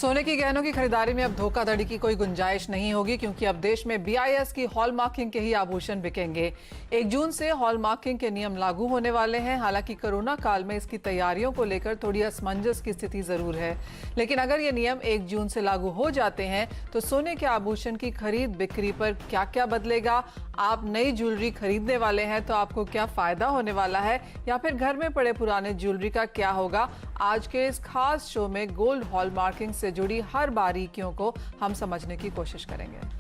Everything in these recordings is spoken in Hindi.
सोने की गहनों की खरीदारी में अब धोखाधड़ी की कोई गुंजाइश नहीं होगी, क्योंकि अब देश में बीआईएस की हॉलमार्किंग के ही आभूषण बिकेंगे। 1 जून से हॉलमार्किंग के नियम लागू होने वाले हैं। हालांकि कोरोना काल में इसकी तैयारियों को लेकर थोड़ी असमंजस की स्थिति जरूर है, लेकिन अगर ये नियम 1 जून से लागू हो जाते हैं तो सोने के आभूषण की खरीद बिक्री पर क्या क्या बदलेगा? आप नई ज्वेलरी खरीदने वाले हैं तो आपको क्या फायदा होने वाला है, या फिर घर में पड़े पुराने ज्वेलरी का क्या होगा? आज के इस खास शो में गोल्ड हॉलमार्किंग से जुड़ी हर बारीकियों को हम समझने की कोशिश करेंगे।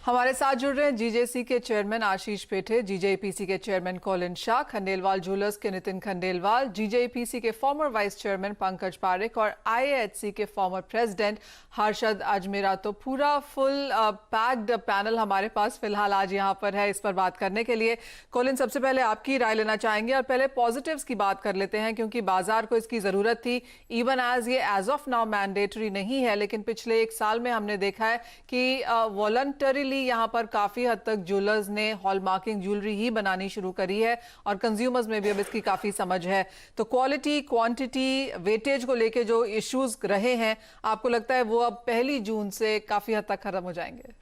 हमारे साथ जुड़ रहे हैं जीजेसी के चेयरमैन आशीष पेठे, जीजेपीसी के chairman Colin Shah, Khandelwal jewellers के नितिन खंडेलवाल, जीजेपीसी के farmer vice chairman Pankaj Parekh और आईएएचसी के फॉर्मर प्रेसिडेंट हर्षद अजमेरा। तो पूरा फुल पैक्ड पैनल हमारे पास फिलहाल आज यहाँ पर है इस पर बात करने के लिए। कॉलिन, सबसे पहले आपकी राय लेना चाहेंगे और पहले पॉजिटिव्स की बात कर लेते हैं, क्योंकि बाजार को इसकी जरूरत थी। Even as of now mandatory नहीं है, लेकिन पिछले 1 साल में हमने देखा है कि वॉलंटरीली यहाँ पर काफी हद तक ज्वेलर्स ने हॉलमार्किंग ज्वेलरी ही बनानी शुरू करी है और कंज्यूमर्स में भी अब इसकी काफी समझ है। तो क्वालिटी, क्वांटिटी, वेटेज को लेके जो इश्यूज रहे हैं, आपको लगता है वो अब 1 जून से काफी हद तक खत्म हो जाएंगे?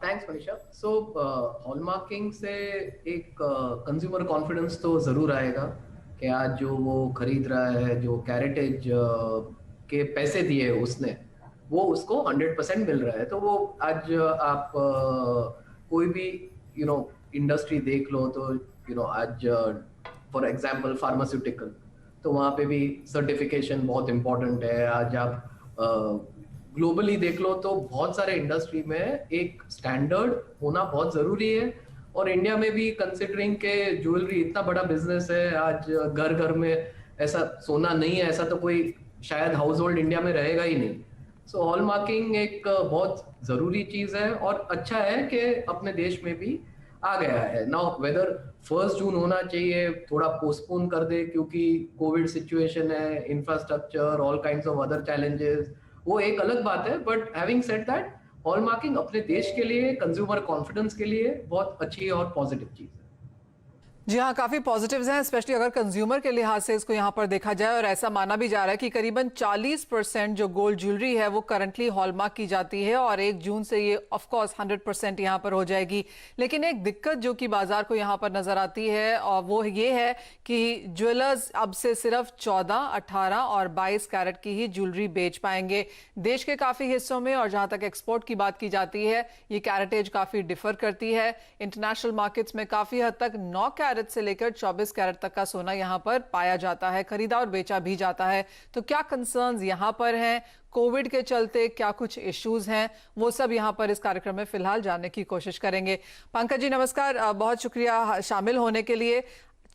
थैंक्स मनीषा। सो हॉलमार्किंग से एक कंज्यूमर कॉन्फिडेंस तो जरूर आएगा कि आज जो वो खरीद रहा है, जो कैरेटेज के पैसे दिए उसने, वो उसको 100% मिल रहा है। तो वो आज आप कोई भी इंडस्ट्री देख लो तो आज फॉर एग्जांपल फार्मास्यूटिकल, तो वहाँ पे भी सर्टिफिकेशन बहुत इम्पोर्टेंट है। आज आप ग्लोबली देख लो तो बहुत सारे इंडस्ट्री में एक स्टैंडर्ड होना बहुत जरूरी है। और इंडिया में भी कंसिडरिंग के ज्वेलरी इतना बड़ा बिजनेस है, आज घर घर में ऐसा सोना नहीं है, ऐसा तो कोई शायद हाउस होल्ड इंडिया में रहेगा ही नहीं। सो हॉलमार्किंग एक बहुत जरूरी चीज है और अच्छा है कि अपने देश में भी आ गया है। नाउ वेदर 1 जून होना चाहिए, थोड़ा पोस्टपोन कर दे क्योंकि कोविड सिचुएशन है, infrastructure, all kinds of other challenges, वो एक अलग बात है। But having said that, hallmarking अपने देश के लिए, कंज्यूमर कॉन्फिडेंस के लिए बहुत अच्छी और पॉजिटिव चीज है। जी हाँ, काफी पॉजिटिव्स हैं, स्पेशली अगर कंज्यूमर के लिहाज से इसको यहाँ पर देखा जाए। और ऐसा माना भी जा रहा है कि करीबन 40% जो गोल्ड ज्वेलरी है वो करंटली हॉलमार्क की जाती है और 1 जून से ये ऑफ कोर्स 100% यहाँ पर हो जाएगी। लेकिन एक दिक्कत जो कि बाजार को यहाँ पर नजर आती है और वो ये है कि ज्वेलर्स अब से सिर्फ 14, 18 और 22 कैरेट की ही ज्वेलरी बेच पाएंगे। देश के काफी हिस्सों में, और जहां तक एक्सपोर्ट की बात की जाती है, ये कैरेटेज काफी डिफर करती है। इंटरनेशनल मार्केट्स में काफी हद तक 9 कैरेट से लेकर 24 कैरेट तक का सोना यहां पर पाया जाता है, खरीदा और बेचा भी जाता है। तो क्या कंसर्न्स यहां पर हैं, कोविड के चलते क्या कुछ इश्यूज हैं, वो सब यहां पर इस कार्यक्रम में फिलहाल जानने की कोशिश करेंगे। पंकज जी नमस्कार, बहुत शुक्रिया शामिल होने के लिए।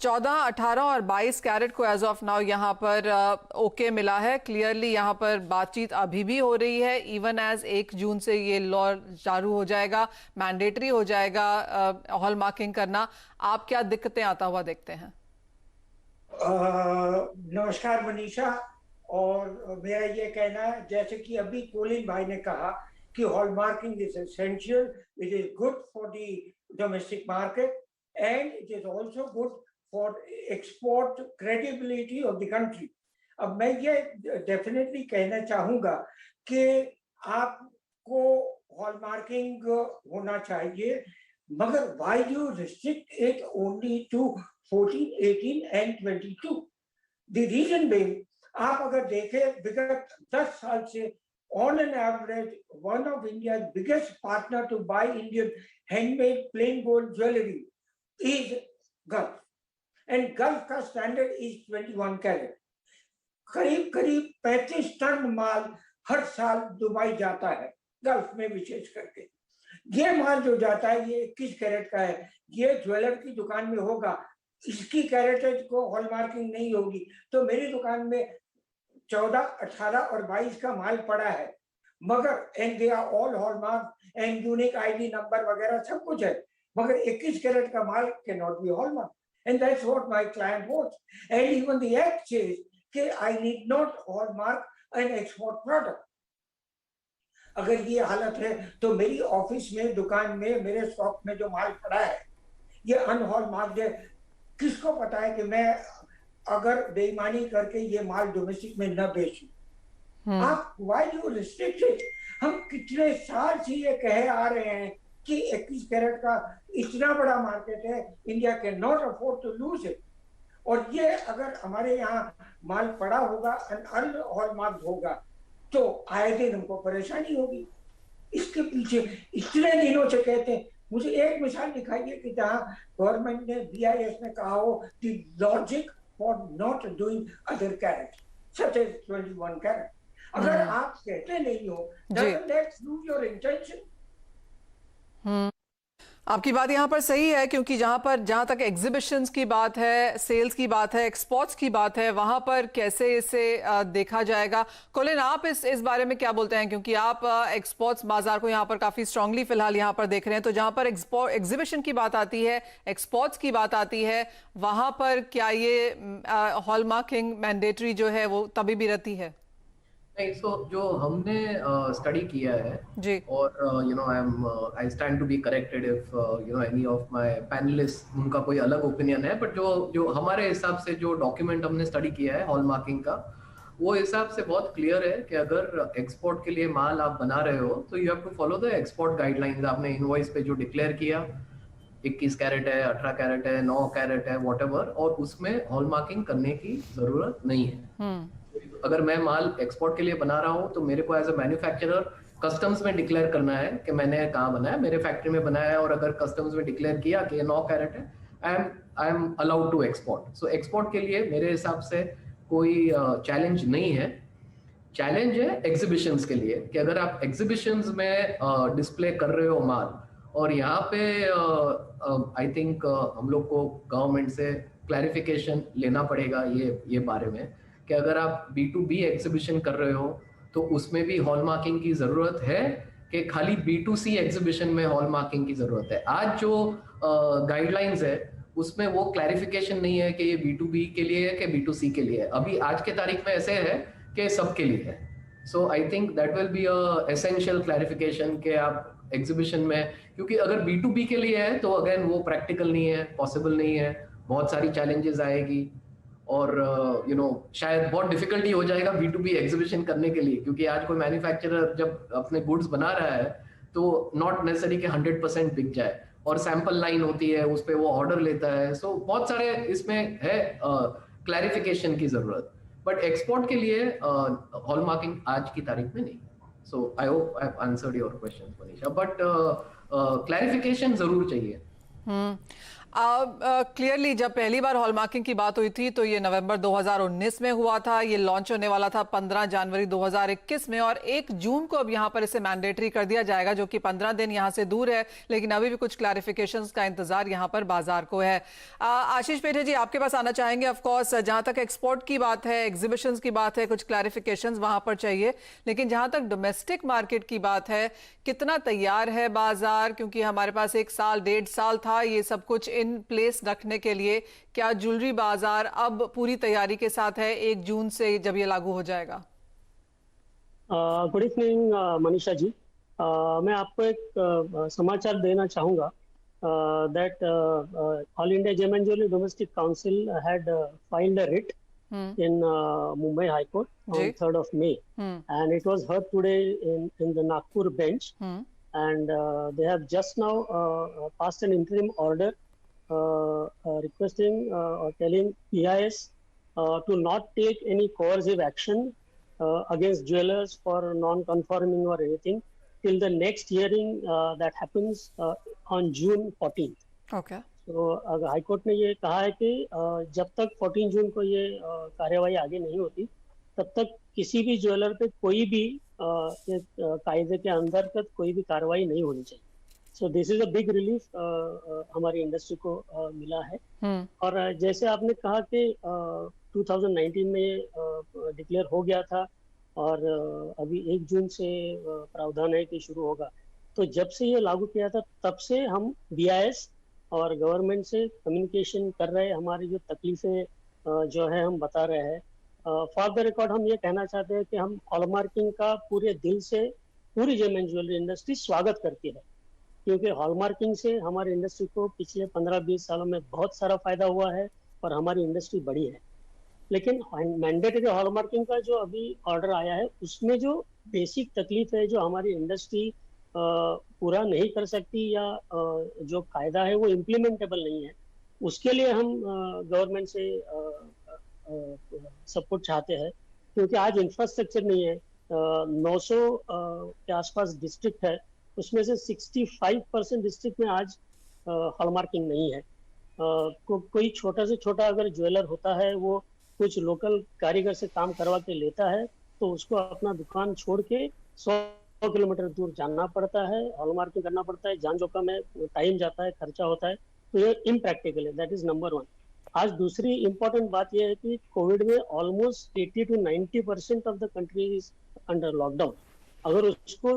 14, 18 और 22 कैरेट को एज ऑफ नाउ यहाँ पर ओके मिला है। क्लियरली यहाँ पर बातचीत अभी भी हो रही है। इवन एज 1 जून से ये लॉ चालू हो जाएगा, मैंडेटरी हो जाएगा हॉलमार्किंग करना। आप क्या दिक्कतें आता हुआ देखते हैं? नमस्कार मनीषा। और मेरा ये कहना है, जैसे कि अभी कोलिन भाई ने कहा कि hallmarking is essential, it is good for the domestic market and it is also good for export credibility of the country। अब मैं ये डेफिनेटली कहना चाहूंगा कि आपको हॉलमार्किंग होना चाहिए, मगर why you restrict it only to 14, 18 and 22? The reason being, आप अगर देखें विगत 10 साल से on an average one of India's biggest partner to buy Indian handmade plain gold jewelry is Gulf। And gulf का स्टैंडर्ड इज 21 कैरेट। करीब करीब 35 टन माल हर साल दुबई जाता है, गल्फ में विशेष करके। ये माल जो जाता है ये 21 कैरेट का है, ये ज्वेलर की दुकान में होगा, इसकी कैरेटेज को हॉलमार्किंग नहीं होगी। तो मेरी दुकान में 14, 18 और 22 का माल पड़ा है, मगर and they are all hallmark and unique ID number वगैरह सब कुछ है, मगर 21 कैरेट का माल can not be hallmark. And that's what my client wants. And even the act says that I need not hallmark an export product। अगर ये हालत है तो मेरी ऑफिस में, दुकान में, मेरे स्टॉक में जो माल पड़ा है ये अनहॉलमार्क्ड है। किसको पता है कि मैं अगर बेईमानी करके ये माल डोमेस्टिक में न बेचूं। आप व्हाई यू रिस्ट्रिक्टेड? हम कितने साल से ये कहे आ रहे हैं कि 21 कैरेट का इतना बड़ा मार्केट है, India can not afford to lose it. और ये अगर हमारे यहाँ माल पड़ा होगा, हॉलमार्क होगा, तो आए दिन हमको परेशानी होगी। इसके पीछे इतने दिनों से कहते हैं। मुझे एक मिसाल दिखाइए कि जहाँ गवर्नमेंट ने BIS में कहा हो the logic for not doing other carat such as 21 carat. अगर आप कहते नहीं हो, लेट्स लूज योर इंटेंशन। आपकी बात यहाँ पर सही है, क्योंकि जहाँ तक एग्जीबिशंस की बात है, सेल्स की बात है, एक्सपोर्ट्स की बात है, वहां पर कैसे इसे देखा जाएगा। कोलिन, आप इस बारे में क्या बोलते हैं, क्योंकि आप एक्सपोर्ट्स बाजार को यहाँ पर काफी स्ट्रांगली फिलहाल यहाँ पर देख रहे हैं, तो जहां पर एग्जीबिशन की बात आती है, एक्सपोर्ट्स की बात आती है, वहां पर क्या ये हॉलमार्किंग मैंडेटरी जो है वो तभी भी रहती है? नहीं, सो जो हमने स्टडी किया है जी, और I stand to be corrected if any of my panelist उनका कोई अलग ओपिनियन है, बट जो हमारे हिसाब से जो डॉक्यूमेंट हमने स्टडी किया है हॉलमार्किंग का, वो हिसाब से बहुत क्लियर है कि अगर एक्सपोर्ट के लिए माल आप बना रहे हो तो you have to follow the export guidelines. आपने इनवॉइस पे जो डिक्लेयर किया 21 कैरेट है, 18 कैरेट है, 9 कैरेट है, व्हाटएवर, और उसमें हॉलमार्किंग करने की जरूरत नहीं है। अगर मैं माल एक्सपोर्ट के लिए बना रहा हूँ तो मेरे को एज अ मैन्युफैक्चरर कस्टम्स में डिक्लेयर करना है कि मैंने कहाँ बनाया, मेरे फैक्ट्री में बनाया है, और अगर कस्टम्स में डिक्लेयर किया कि 9 कैरेट है, I am allowed to export. So export के लिए मेरे हिसाब से कोई चैलेंज नहीं है। चैलेंज है एग्जीबिशंस के लिए, कि अगर आप एग्जीबिशंस में डिस्प्ले कर रहे हो माल, और यहाँ पे आई थिंक हम लोग को गवर्नमेंट से क्लैरिफिकेशन लेना पड़ेगा ये बारे में, कि अगर आप B2B एग्जीबिशन कर रहे हो तो उसमें भी हॉलमार्किंग की जरूरत है, कि खाली B2C एग्जीबिशन में हॉलमार्किंग की जरूरत है। आज जो गाइडलाइंस है उसमें वो क्लैरिफिकेशन नहीं है कि ये B2B के लिए है कि B2C के लिए है। अभी आज के तारीख में ऐसे है कि सबके लिए है। So I think that will be a essential clarification कि आप एग्जीबिशन में, क्योंकि अगर B2B के लिए है तो अगेन वो प्रैक्टिकल नहीं है, पॉसिबल नहीं है, बहुत सारी चैलेंजेस आएगी, और शायद बहुत डिफिकल्टी हो जाएगा B2B एग्जीबिशन करने के लिए, क्योंकि आज कोई मैन्युफैक्चरर जब अपने गुड्स बना रहा है तो नॉट नेसेसरी कि 100% बिक जाए, और सैंपल लाइन होती है, उस पर वो ऑर्डर लेता है। सो बहुत सारे इसमें है क्लैरिफिकेशन की जरूरत, बट एक्सपोर्ट के लिए हॉलमार्किंग आज की तारीख में नहीं। So I hope I have answered your question Manisha, but clarification जरूर चाहिए। क्लियरली जब पहली बार हॉलमार्किंग की बात हुई थी तो ये नवंबर 2019 में हुआ था, ये लॉन्च होने वाला था 15 जनवरी 2021 में, और 1 जून को अब यहाँ पर इसे मैंडेटरी कर दिया जाएगा, जो कि 15 दिन यहाँ से दूर है, लेकिन अभी भी कुछ क्लैरिफिकेशंस का इंतजार यहाँ पर बाजार को है। आशीष पेठे जी, आपके पास आना चाहेंगे। ऑफकोर्स जहाँ तक एक्सपोर्ट की बात है, एग्जीबिशंस की बात है, कुछ क्लैरिफिकेशंस वहां पर चाहिए, लेकिन जहां तक डोमेस्टिक मार्केट की बात है, कितना तैयार है बाजार? क्योंकि हमारे पास 1 साल 1.5 साल था ये सब कुछ इन प्लेस रखने के लिए। क्या ज्वेलरी बाजार अब पूरी तैयारी के साथ है 1 जून से जब ये लागू हो जाएगा? Good evening Manisha ji. मैं आपको एक समाचार देना चाहूँगा that All India Gem and Jewelry Domestic Council had filed a writ in Mumbai High Court on 3rd of May, and it was heard today in the Nagpur bench, and they have just now passed an interim order requesting or telling BIS to not take any coercive action against jewelers for non-conforming or anything till the next hearing that happens on June 14th. Okay. तो हाई कोर्ट ने ये कहा है कि जब तक 14 जून को ये कार्यवाही आगे नहीं होती तब तक किसी भी ज्वेलर पे कोई भी कायदे के अंतर्गत कोई भी कार्रवाई नहीं होनी चाहिए। So this is a big relief हमारी इंडस्ट्री को मिला है। और जैसे आपने कहा कि 2019 में डिक्लेयर हो गया था और अभी 1 जून से प्रावधान है कि शुरू होगा, तो जब से ये लागू किया था तब से हम BIS और गवर्नमेंट से कम्युनिकेशन कर रहे हैं, हमारी जो तकलीफें जो है हम बता रहे हैं। फॉर द रिकॉर्ड हम ये कहना चाहते हैं कि हम हॉलमार्किंग का पूरे दिल से पूरी जेम एंड ज्वेलरी इंडस्ट्री स्वागत करती है, क्योंकि हॉलमार्किंग से हमारी इंडस्ट्री को पिछले 15-20 सालों में बहुत सारा फायदा हुआ है और हमारी इंडस्ट्री बढ़ी है। लेकिन मैंडेटरी हॉलमार्किंग का जो अभी ऑर्डर आया है उसमें जो बेसिक तकलीफ है, जो हमारी इंडस्ट्री पूरा नहीं कर सकती या जो कायदा है वो इम्प्लीमेंटेबल नहीं है, उसके लिए हम गवर्नमेंट से सपोर्ट चाहते हैं। क्योंकि आज इंफ्रास्ट्रक्चर नहीं है, 900 के आसपास डिस्ट्रिक्ट है, उसमें से 65% डिस्ट्रिक्ट में आज हॉलमार्किंग नहीं है। कोई छोटा से छोटा अगर ज्वेलर होता है, वो कुछ लोकल कारीगर से काम करवा के लेता है, तो उसको अपना दुकान छोड़ के 100 किलोमीटर दूर जाना पड़ता है, हॉलमार्किंग करना पड़ता है, जान जोखिम है, टाइम जाता है, खर्चा होता है, तो ये इम्प्रैक्टिकल है। That is number 1। आज दूसरी इंपॉर्टेंट बात यह है कि कोविड में almost 80 to 90% of the country is under lockdown. अगर उसको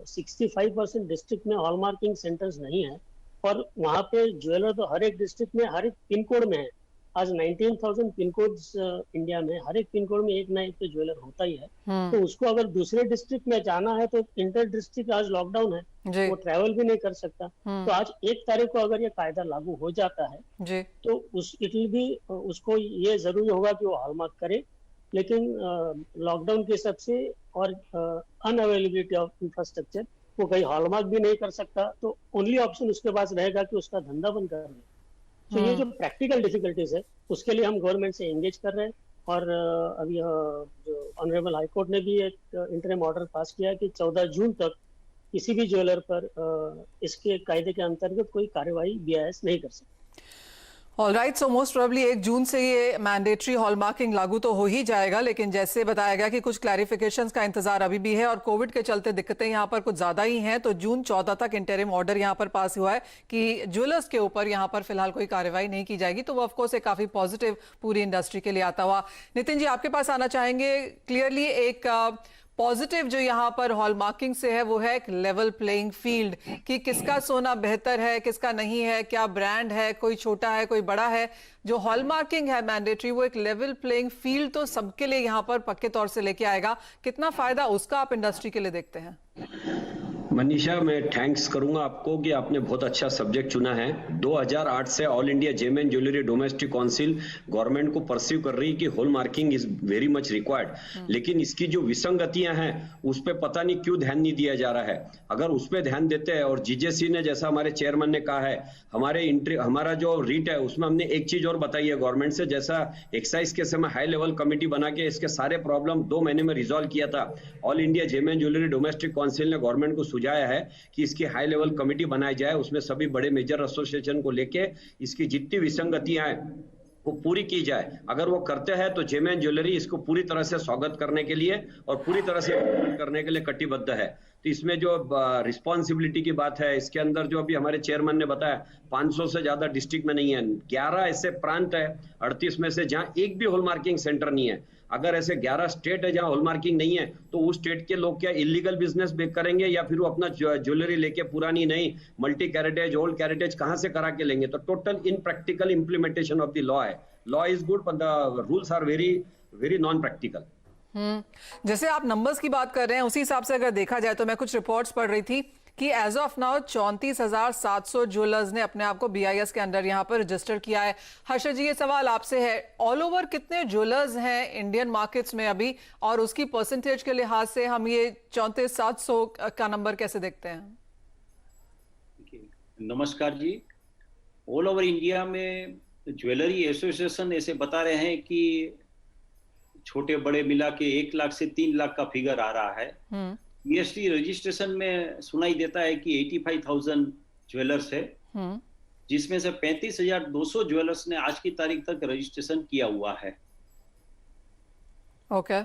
65% डिस्ट्रिक्ट में हॉलमार्किंग सेंटर्स नहीं है और वहां पे ज्वेलर तो हर एक डिस्ट्रिक्ट में, हर एक पिन कोड में है। आज 19,000 पिन कोड्स इंडिया में, हर एक पिन कोड में एक ना एक तो ज्वेलर होता ही है। तो उसको अगर दूसरे डिस्ट्रिक्ट में जाना है तो इंटर डिस्ट्रिक्ट आज लॉकडाउन है, वो ट्रैवल भी नहीं कर सकता। तो आज 1 तारीख को अगर ये कायदा लागू हो जाता है तो इट विल बी, उसको ये जरूरी होगा कि वो हॉलमार्क करे। लेकिन लॉकडाउन के हिसाब से और अनअवेलेबिलिटी ऑफ इंफ्रास्ट्रक्चर, वो कहीं हॉलमार्क भी नहीं कर सकता, तो ओनली ऑप्शन उसके पास रहेगा कि उसका धंधा बंद कर दे। तो ये जो प्रैक्टिकल डिफिकल्टीज है उसके लिए हम गवर्नमेंट से एंगेज कर रहे हैं। और अभी जो ऑनरेबल हाई कोर्ट ने भी एक इंटरिम ऑर्डर पास किया है कि 14 जून तक किसी भी ज्वेलर पर इसके कायदे के अंतर्गत कोई कार्रवाई BIS नहीं कर सकती। ऑलराइट, सो मोस्ट प्रोबेबली 1 जून से ये मैंडेटरी हॉलमार्किंग लागू तो हो ही जाएगा, लेकिन जैसे बताया गया कि कुछ क्लैरिफिकेशंस का इंतजार अभी भी है और कोविड के चलते दिक्कतें यहाँ पर कुछ ज्यादा ही हैं। तो जून 14 तक इंटरिम ऑर्डर यहाँ पर पास हुआ है कि ज्वेलर्स के ऊपर यहाँ पर फिलहाल कोई कार्रवाई नहीं की जाएगी। तो वो ऑफकोर्स एक काफी पॉजिटिव पूरी इंडस्ट्री के लिए आता हुआ। नितिन जी, आपके पास आना चाहेंगे। क्लियरली एक पॉजिटिव जो यहाँ पर हॉलमार्किंग से है वो है एक लेवल प्लेइंग फील्ड, कि किसका सोना बेहतर है, किसका नहीं है, क्या ब्रांड है, कोई छोटा है, कोई बड़ा है। जो हॉलमार्किंग है मैंडेटरी, वो एक लेवल प्लेइंग फील्ड तो सबके लिए यहाँ पर पक्के तौर से लेके आएगा। कितना फायदा उसका आप इंडस्ट्री के लिए देखते हैं? मनीषा, मैं थैंक्स करूंगा आपको कि आपने बहुत अच्छा सब्जेक्ट चुना है। 2008 से all India gem and jewellery domestic council government को परसीव कर रही कि hallmarking is very much required, लेकिन इसकी जो विसंगतियां हैं उस पर पता नहीं क्यों ध्यान नहीं दिया जा रहा है। अगर उस पर ध्यान देते हैं, और GJC ने, जैसा हमारे चेयरमैन ने कहा है, हमारा जो रीट है उसमें हमने एक चीज और बताई है गवर्नमेंट से, जैसा एक्साइज के समय हाई लेवल कमेटी बना के इसके सारे प्रॉब्लम 2 महीने में रिजॉल्व किया था। All India gem and jewellery domestic council ने गवर्नमेंट को सुझाया है कि इसकी हाई लेवल कमेटी बनाई जाए, उसमें सभी बड़े मेजर एसोसिएशन को लेके इसकी जितनी विसंगतियां हैं वो पूरी की जाए। अगर वो करते हैं तो जेम एंड ज्वेलरी इसको पूरी तरह से स्वागत करने के लिए और पूरी तरह से करने के लिए कटिबद्ध है। तो इसमें जो रिस्पॉन्सिबिलिटी की बात है, इसके अंदर जो अभी हमारे चेयरमैन ने बताया 500 से ज्यादा डिस्ट्रिक्ट में नहीं है, 11 ऐसे प्रांत है 38 में से जहां एक भी हॉल मार्किंग सेंटर नहीं है। अगर ऐसे 11 स्टेट है जहां हॉल मार्किंग नहीं है, तो उस स्टेट के लोग क्या इलीगल बिजनेस करेंगे या फिर वो अपना ज्वेलरी लेके पुरानी नई मल्टी कैरेटेज ओल्ड कैरेटेज कहां से करा के लेंगे? तो total in practical implementation of the law है। Law is good but the rules are very very non practical. जैसे आप नंबर्स की बात कर रहे हैं, उसी हिसाब से अगर देखा जाए तो मैं कुछ रिपोर्ट्स पढ़ रही थी कि एज ऑफ नाउ 34,700 ज्वेलर्स ने अपने आप को BIS के अंडर यहाँ पर रजिस्टर किया है। हर्षद जी, ये सवाल आपसे है, ऑल ओवर कितने ज्वेलर्स हैं इंडियन मार्केट्स में अभी, और उसकी परसेंटेज के लिहाज से हम ये 34,700 का नंबर कैसे देखते हैं? नमस्कार जी। ऑल ओवर इंडिया में ज्वेलरी एसोसिएशन ऐसे बता रहे हैं कि छोटे बड़े मिला के 1 लाख से 3 लाख का फिगर आ रहा है। GST रजिस्ट्रेशन में सुनाई देता है कि 85,000 ज्वेलर्स है, जिसमें से 35,200 ज्वेलर्स ने आज की तारीख तक रजिस्ट्रेशन किया हुआ है। ओके।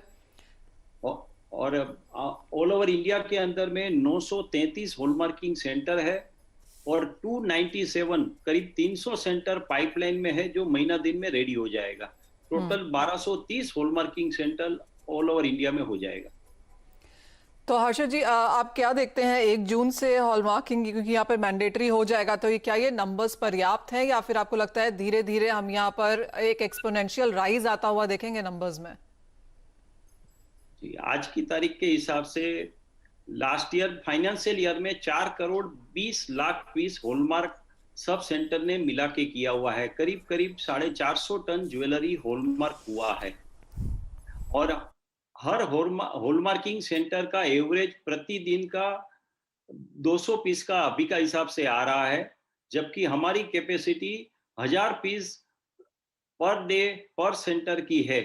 और ऑल ओवर इंडिया के अंदर में 933 हॉलमार्किंग सेंटर है और 297 करीब 300 सेंटर पाइपलाइन में है जो महीना दिन में रेडी हो जाएगा। Total 1230 hallmarking centre all over India में हो जाएगा। तो हर्षद जी, आप क्या देखते हैं 1 जून से हॉलमार्किंग, क्योंकि यहाँ पर मैंडेटरी हो जाएगा, तो ये क्या ये नंबर्स पर्याप्त हैं या फिर आपको लगता है धीरे धीरे हम यहाँ पर एक एक्सपोनेंशियल राइज आता हुआ देखेंगे नंबर्स में? जी, आज की तारीख के हिसाब से लास्ट ईयर फाइनेंशियल ईयर में 4,20,00,000 पीस हॉलमार्क सब सेंटर ने मिला के किया हुआ है। करीब करीब 450 टन ज्वेलरी हॉलमार्क हुआ है और हर हॉलमार्किंग सेंटर का एवरेज प्रतिदिन का 200 पीस का अभी का हिसाब से आ रहा है, जबकि हमारी कैपेसिटी 1000 पीस पर डे पर सेंटर की है।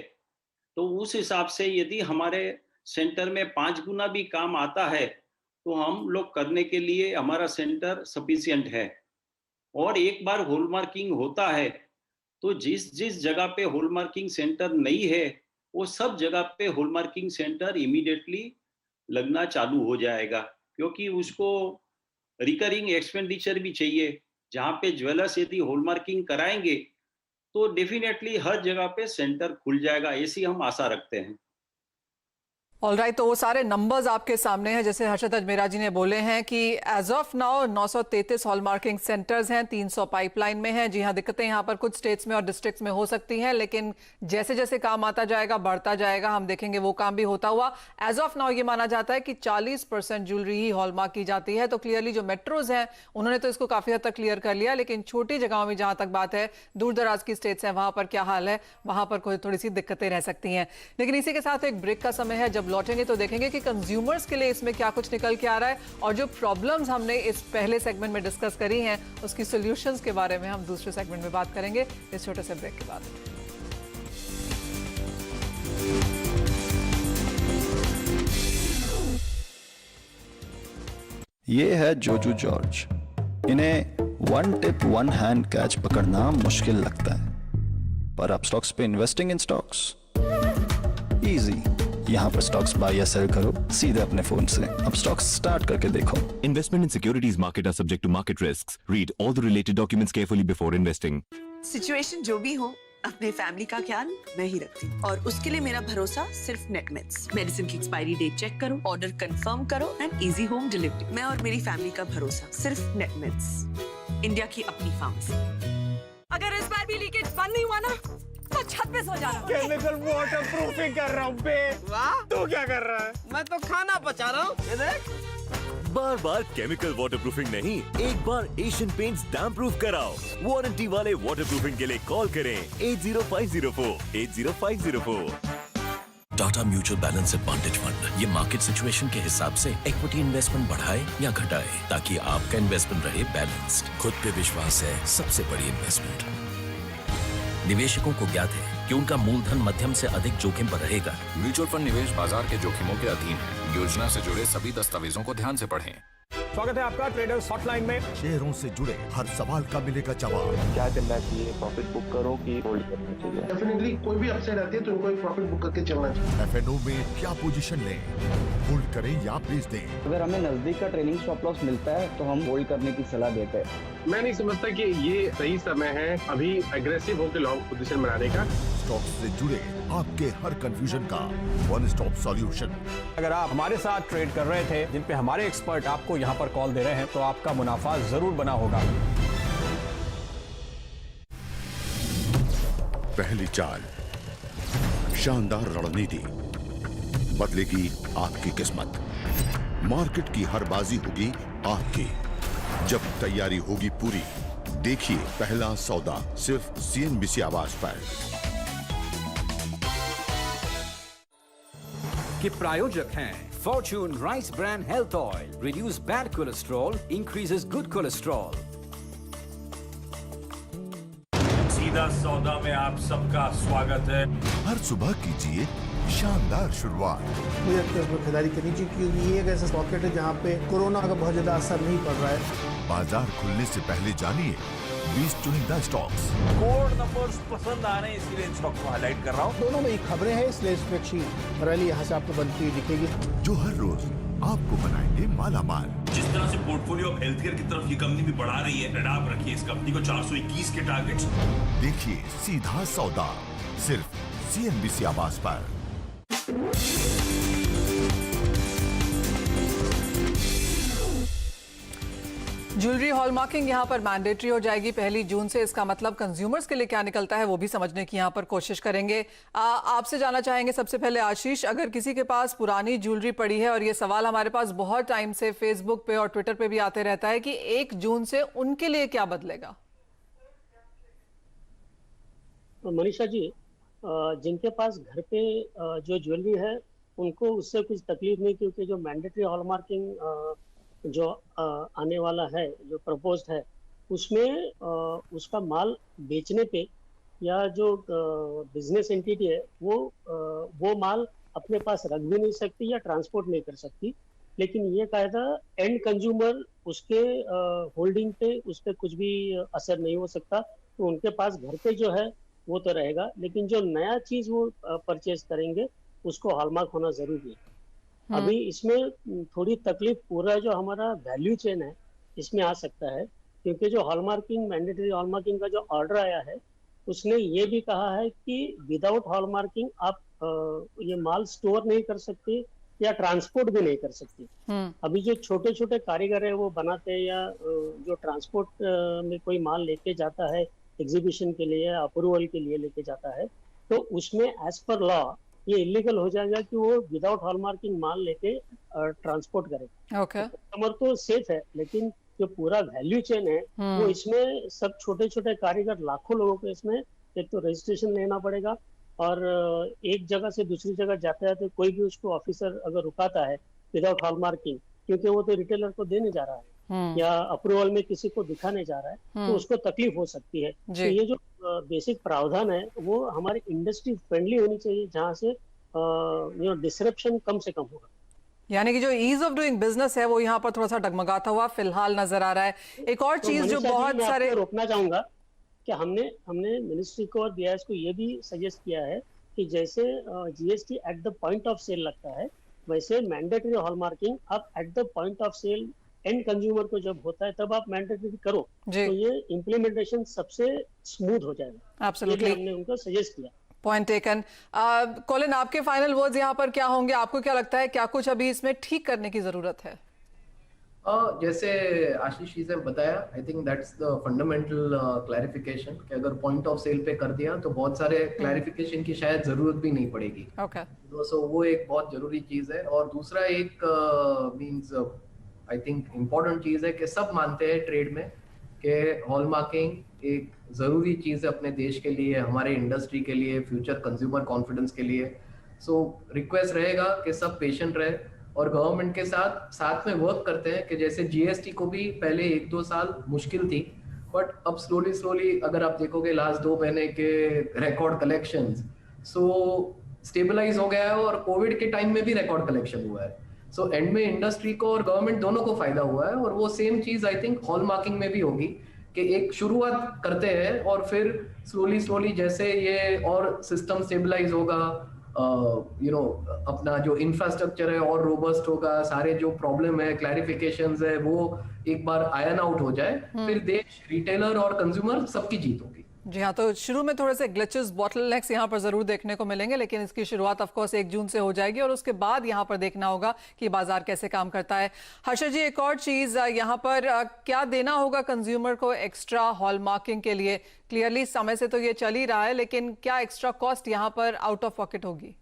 तो उस हिसाब से यदि हमारे सेंटर में 5 गुना भी काम आता है तो हम लोग करने के लिए हमारा सेंटर सफिशिएंट है। और एक बार हॉलमार्किंग होता है तो जिस जिस जगह पे हॉलमार्किंग सेंटर नहीं है वो सब जगह पे हॉलमार्किंग सेंटर इमीडिएटली लगना चालू हो जाएगा, क्योंकि उसको रिकरिंग एक्सपेंडिचर भी चाहिए। जहाँ पे ज्वेलर्स यदि हॉलमार्किंग कराएंगे तो डेफिनेटली हर जगह पे सेंटर खुल जाएगा, ऐसी हम आशा रखते हैं। ऑलराइट, तो वो सारे नंबर्स आपके सामने हैं, जैसे हर्षद अजमेरा जी ने बोले हैं कि as of now 933 hallmarking centres हैं, 300 पाइपलाइन में हैं। जी हाँ, दिक्कतें यहाँ पर कुछ स्टेट्स में और डिस्ट्रिक्ट्स में हो सकती हैं, लेकिन जैसे जैसे काम आता जाएगा, बढ़ता जाएगा, हम देखेंगे वो काम भी होता हुआ। एज ऑफ नाउ ये माना जाता है कि 40% ज्वेलरी ही हॉलमार्क की जाती है। तो क्लियरली जो मेट्रोज हैं उन्होंने तो इसको काफी हद तक क्लियर कर लिया, लेकिन छोटी जगहों में जहां तक बात है, दूर दराज की स्टेट्स हैं, वहां पर क्या हाल है, वहां पर कोई थोड़ी सी दिक्कतें रह सकती हैं। लेकिन इसी के साथ एक ब्रेक का समय है, जब लौटेंगे तो देखेंगे कि कंज्यूमर्स के लिए इसमें क्या कुछ निकल के आ रहा है, और जो प्रॉब्लम्स हमने इस पहले सेगमेंट में डिस्कस करी हैं उसकी सॉल्यूशंस के बारे में हम दूसरे सेगमेंट में बात करेंगे इस छोटे से ब्रेक के बाद। ये है जोजू जॉर्ज। इन्हें one tip one hand catch पकड़ना मुश्किल लगता है, पर अब स्टॉक्स पे इन्वेस्टिंग इन स्टॉक्स इजी। यहाँ पर स्टॉक्स बाय या सेल करो सीधे अपने फोन से। अब स्टॉक्स स्टार्ट करके देखो। Investment in securities market are subject to market risks. Read all the related documents carefully before investing. Situation जो भी हो, अपने फैमिली का ख्याल मैं ही रखती हूँ, और उसके लिए मेरा भरोसा सिर्फ नेटमेट्स। मेडिसिन की एक्सपायरी डेट चेक करो, ऑर्डर कंफर्म करो एंड इजी होम डिलीवरी। मैं और मेरी फैमिली का भरोसा सिर्फ नेटमेट्स, इंडिया की अपनी फार्मेसी। अगर इस बार भी लीकेज बंद नहीं हुआ ना तो छत पे सो जाना। केमिकल वाटर प्रूफिंग कर रहा हूँ बे। वाह, तू क्या कर रहा है? मैं तो खाना बचा रहा हूँ। ये देख, बार बार केमिकल वाटरप्रूफिंग नहीं, एक बार एशियन पेंट्स डैम प्रूफ कराओ। वारंटी वाले वाटरप्रूफिंग के लिए कॉल करें 8050480504। Tata mutual balance advantage fund ये मार्केट सिचुएशन के हिसाब से इक्विटी इन्वेस्टमेंट बढ़ाए या घटाए, ताकि आपका इन्वेस्टमेंट रहे बैलेंस्ड। खुद पे विश्वास है सबसे बड़ी इन्वेस्टमेंट। निवेशकों को ज्ञात है कि उनका मूलधन मध्यम से अधिक जोखिम पर रहेगा। म्यूचुअल फंड निवेश बाजार के जोखिमों के अधीन है। योजना से जुड़े सभी दस्तावेजों को ध्यान से पढ़ें। स्वागत है आपका ट्रेडर्स हॉटलाइन में। शेयरों से जुड़े हर सवाल का मिलेगा जवाब। क्या करना चाहिए, प्रॉफिट बुक करो कि होल्ड करना चाहिए? डेफिनेटली कोई भी अपसाइड आती है तो उनको एक प्रॉफिट बुक करके चलना चाहिए। एफएनओ में क्या पोजीशन लें, होल्ड करें या बेच दें? अगर हमें नजदीक का ट्रेनिंग स्टॉप लॉस मिलता है तो हम होल्ड करने की सलाह देते हैं। मैं नहीं समझता कि ये सही समय है अभी एग्रेसिव होकर लॉन्ग पोजीशन बनाने का। स्टॉक्स से जुड़े आपके हर कंफ्यूजन का वन स्टॉप सॉल्यूशन। अगर आप हमारे साथ ट्रेड कर रहे थे, जिन पे हमारे एक्सपर्ट आपको यहाँ पर कॉल दे रहे हैं, तो आपका मुनाफा जरूर बना होगा। पहली चाल, शानदार रणनीति, बदलेगी आपकी किस्मत। मार्केट की हर बाजी होगी आपकी, जब तैयारी होगी पूरी। देखिए पहला सौदा सिर्फ CNBC आवाज पर। के प्रायोजक हैं Fortune rice brand health oil, reduce bad cholesterol, increases good cholesterol. सीधा सौदा में आप सबका स्वागत है। हर सुबह कीजिए शानदार शुरुआत। मुझे लगता है इसमें खरीदारी करनी चाहिए, क्योंकि ये एक ऐसा पॉकेट है जहाँ पे कोरोना का बहुत ज्यादा असर नहीं पड़ रहा है। बाजार खुलने से पहले जानिए 20 चुनिंदा स्टॉक्स। कोड नंबर्स पसंद आ रहे हैं, इसीलिए इन स्टॉक को हाईलाइट कर रहा हूँ। दोनों में खबरें हैं, इसलिए इसमें अच्छी रैली यहाँ से आपको बनती हुई दिखेगी, जो हर रोज आपको बनाएंगे माला माल। जिस तरह से पोर्टफोलियो ऑफ हेल्थ केयर की तरफ ये कंपनी भी बढ़ा रही है, आप रखिए इस कंपनी को 421 के टारगेट्स। देखिए सीधा सौदा सिर्फ CNBC आवाज पर। ज्वेलरी हॉलमार्किंग यहाँ पर मैंडेटरी हो जाएगी 1 जून से। इसका मतलब कंज्यूमर्स के लिए क्या निकलता है वो भी समझने की यहाँ पर कोशिश करेंगे। आपसे जानना चाहेंगे सबसे पहले आशीष, अगर किसी के पास पुरानी ज्वेलरी पड़ी है, और ये सवाल हमारे पास बहुत टाइम से फेसबुक पे और ट्विटर पे भी आते रहता है कि 1 जून से उनके लिए क्या बदलेगा? तो मनीषा जी, जिनके पास घर पे जो ज्वेलरी है उनको उससे कुछ तकलीफ नहीं, क्योंकि जो मैंडेटरी हॉलमार्किंग जो आने वाला है, जो प्रपोज्ड है, उसमें उसका माल बेचने पे या जो बिजनेस एंटिटी है वो माल अपने पास रख भी नहीं सकती या ट्रांसपोर्ट नहीं कर सकती। लेकिन ये कायदा एंड कंज्यूमर उसके होल्डिंग पे उस पर कुछ भी असर नहीं हो सकता। तो उनके पास घर पे जो है वो तो रहेगा, लेकिन जो नया चीज वो परचेज करेंगे उसको हॉलमार्क होना जरूरी है। अभी इसमें थोड़ी तकलीफ पूरा जो हमारा वैल्यू चेन है इसमें आ सकता है, क्योंकि जो हॉलमार्किंग मैंडेटरी हॉलमार्किंग का जो ऑर्डर आया है उसने ये भी कहा है कि विदाउट हॉलमार्किंग आप ये माल स्टोर नहीं कर सकते या ट्रांसपोर्ट भी नहीं कर सकते। अभी जो छोटे छोटे कारीगर है वो बनाते हैं, या जो ट्रांसपोर्ट में कोई माल लेके जाता है एग्जीबिशन के लिए या अप्रूवल के लिए लेके जाता है, तो उसमें एज पर लॉ ये इलीगल हो जाएगा कि वो विदाउट हॉलमार्किंग माल लेके ट्रांसपोर्ट करे। कस्टमर तो सेफ है, लेकिन जो पूरा वैल्यू चेन है वो इसमें सब छोटे छोटे कारीगर, लाखों लोगों को इसमें एक तो रजिस्ट्रेशन लेना पड़ेगा, और एक जगह से दूसरी जगह जाते जाते कोई भी उसको ऑफिसर अगर रुकाता है विदाउट हॉलमार्किंग, क्योंकि वो तो रिटेलर को देने जा रहा है या अप्रूवल में किसी को दिखाने जा रहा है, तो उसको तकलीफ हो सकती है। तो ये जो बेसिक प्रावधान है वो हमारी इंडस्ट्री फ्रेंडली होनी चाहिए, जहाँ से डिसरप्शन कम से कम होगा। यानी कि जो ईज ऑफ डूइंग बिजनेस है वो यहाँ पर थोड़ा सा डगमगाता हुआ फिलहाल नजर आ रहा है। एक और चीज जो बहुत सारे रोकना चाहूंगा कि हमने मिनिस्ट्री को और बीआईएस को ये भी सजेस्ट किया है कि जैसे GST at the point of sale लगता है, वैसे मैंडेटरी हॉलमार्किंग आप at the point of sale and consumer को जब होता है तब आप मैंडेटरी करो, तो ये इम्प्लीमेंटेशन सबसे स्मूथ हो जाएगा। एब्सोल्युटली, हमने उनको सजेस्ट किया। Point taken. कॉलिन, आपके फाइनल वर्ड्स यहाँ पर क्या होंगे? आपको क्या लगता है, क्या कुछ अभी इसमें ठीक करने की जरूरत है? जैसे आशीष जी ने बताया, I think that's the fundamental clarification कि अगर पॉइंट ऑफ सेल पे कर दिया तो बहुत सारे क्लैरिफिकेशन की शायद जरूरत भी नहीं पड़ेगी। सो वो एक बहुत जरूरी चीज है। और दूसरा एक मींस आई थिंक इम्पोर्टेंट चीज है कि सब मानते हैं ट्रेड में कि हॉलमार्किंग एक जरूरी चीज है अपने देश के लिए, हमारे इंडस्ट्री के लिए, फ्यूचर कंज्यूमर कॉन्फिडेंस के लिए। सो रिक्वेस्ट रहेगा कि सब पेशेंट रहे और गवर्नमेंट के साथ में वर्क करते हैं कि जैसे जीएसटी को भी पहले 1-2 साल मुश्किल थी, बट अब स्लोली अगर आप देखोगे लास्ट 2 महीने के रिकॉर्ड कलेक्शंस, सो स्टेबलाइज हो गया है और कोविड के टाइम में भी रिकॉर्ड कलेक्शन हुआ है। सो एंड में इंडस्ट्री को और गवर्नमेंट दोनों को फायदा हुआ है। और वो सेम चीज आई थिंक हॉलमार्किंग में भी होगी कि एक शुरुआत करते हैं और फिर स्लोली जैसे ये और सिस्टम स्टेबलाइज होगा, अपना जो इंफ्रास्ट्रक्चर है और रोबस्ट होगा, सारे जो प्रॉब्लम है, क्लैरिफिकेशंस है, वो एक बार आयन आउट हो जाए, फिर देश, रिटेलर और कंज्यूमर सबकी जीत होगी। जी हाँ, तो शुरू में थोड़े से ग्लिचेस, बॉटलनेक्स यहाँ पर जरूर देखने को मिलेंगे, लेकिन इसकी शुरुआत ऑफ कोर्स 1 जून से हो जाएगी और उसके बाद यहाँ पर देखना होगा कि बाजार कैसे काम करता है। हर्षद जी, एक और चीज यहाँ पर क्या देना होगा कंज्यूमर को एक्स्ट्रा हॉलमार्किंग के लिए? क्लियरली समय से तो ये चल ही रहा है, लेकिन क्या एक्स्ट्रा कॉस्ट यहाँ पर आउट ऑफ पॉकेट होगी?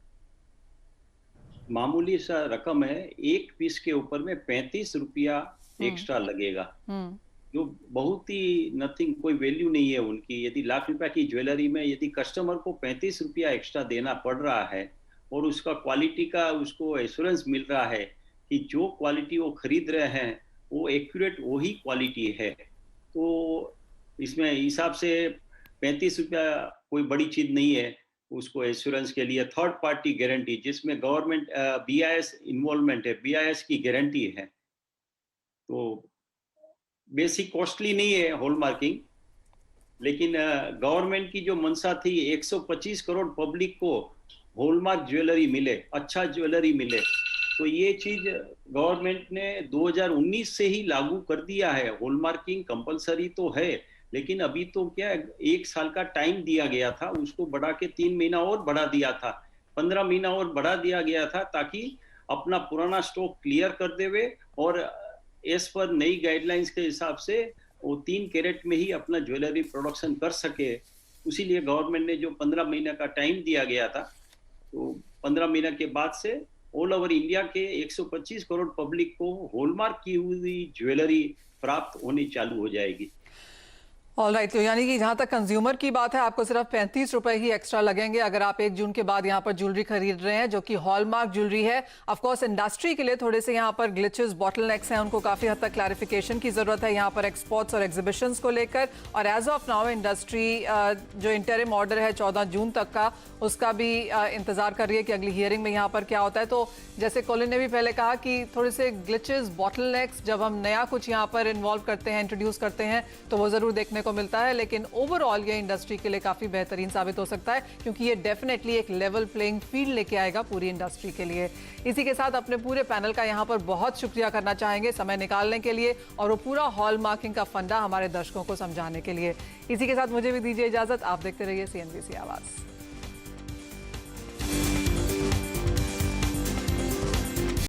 मामूली सा रकम है, एक पीस के ऊपर में 35 रुपया एक्स्ट्रा लगेगा, जो बहुत ही नथिंग, कोई वैल्यू नहीं है उनकी। यदि लाख रुपया की ज्वेलरी में यदि कस्टमर को 35 रुपया एक्स्ट्रा देना पड़ रहा है और उसका क्वालिटी का उसको एश्योरेंस मिल रहा है कि जो क्वालिटी वो खरीद रहे हैं वो एक्यूरेट वही क्वालिटी है, तो इसमें हिसाब से 35 रुपया कोई बड़ी चीज नहीं है उसको एश्योरेंस के लिए। थर्ड पार्टी गारंटी जिसमें गवर्नमेंट बीआईएस इन्वॉल्वमेंट है, बीआईएस की गारंटी है, तो बेसिक कॉस्टली नहीं है हॉलमार्किंग। लेकिन गवर्नमेंट की जो मंशा थी 125 करोड़ पब्लिक को हॉलमार्क ज्वेलरी मिले, अच्छा ज्वेलरी मिले, तो ये चीज गवर्नमेंट ने 2019 से ही लागू कर दिया है। हॉलमार्किंग कंपलसरी तो है, लेकिन अभी तो क्या 1 साल का टाइम दिया गया था, उसको बढ़ा के 3 महीना और बढ़ा दिया था, 15 महीना और बढ़ा दिया गया था, ताकि अपना पुराना स्टॉक क्लियर कर देवे और एज पर नई गाइडलाइंस के हिसाब से वो 3 कैरेट में ही अपना ज्वेलरी प्रोडक्शन कर सके। इसीलिए गवर्नमेंट ने जो 15 महीने का टाइम दिया गया था, तो 15 महीने के बाद से ऑल ओवर इंडिया के 125 करोड़ पब्लिक को हॉलमार्क की हुई ज्वेलरी प्राप्त होनी चालू हो जाएगी। ऑल राइट, तो यानी कि जहां तक कंज्यूमर की बात है, आपको सिर्फ 35 रुपए ही एक्स्ट्रा लगेंगे अगर आप 1 जून के बाद यहां पर ज्वेलरी खरीद रहे हैं जो कि हॉलमार्क ज्वेलरी है। ऑफ कोर्स इंडस्ट्री के लिए थोड़े से यहां पर ग्लिचेस, बॉटलनेक्स हैं, उनको काफी हद तक क्लैरिफिकेशन की जरूरत है यहां पर एक्सपोर्ट्स और एग्जीबिशंस को लेकर। और एज ऑफ नाउ इंडस्ट्री जो इंटरिम ऑर्डर है 14 जून तक का, उसका भी इंतजार कर रही है कि अगली हियरिंग में यहाँ पर क्या होता है। तो जैसे कोलिन ने भी पहले कहा कि थोड़े से ग्लिचेस, बॉटलनेक्स जब हम नया कुछ यहाँ पर इन्वॉल्व करते हैं, इंट्रोड्यूस करते हैं, तो वो जरूर देखने को मिलता है। लेकिन ओवरऑल ये इंडस्ट्री के लिए काफी बेहतरीन साबित हो सकता है, क्योंकि ये डेफिनेटली एक लेवल प्लेइंग फील्ड लेके आएगा पूरी इंडस्ट्री के लिए। इसी के साथ अपने पूरे पैनल का यहाँ पर बहुत शुक्रिया करना चाहेंगे समय निकालने के लिए और वो पूरा हॉल मार्किंग का फंडा हमारे दर्शकों को समझाने के लिए। इसी के साथ मुझे भी दीजिए इजाजत। आप देखते रहिए CNBC आवाज।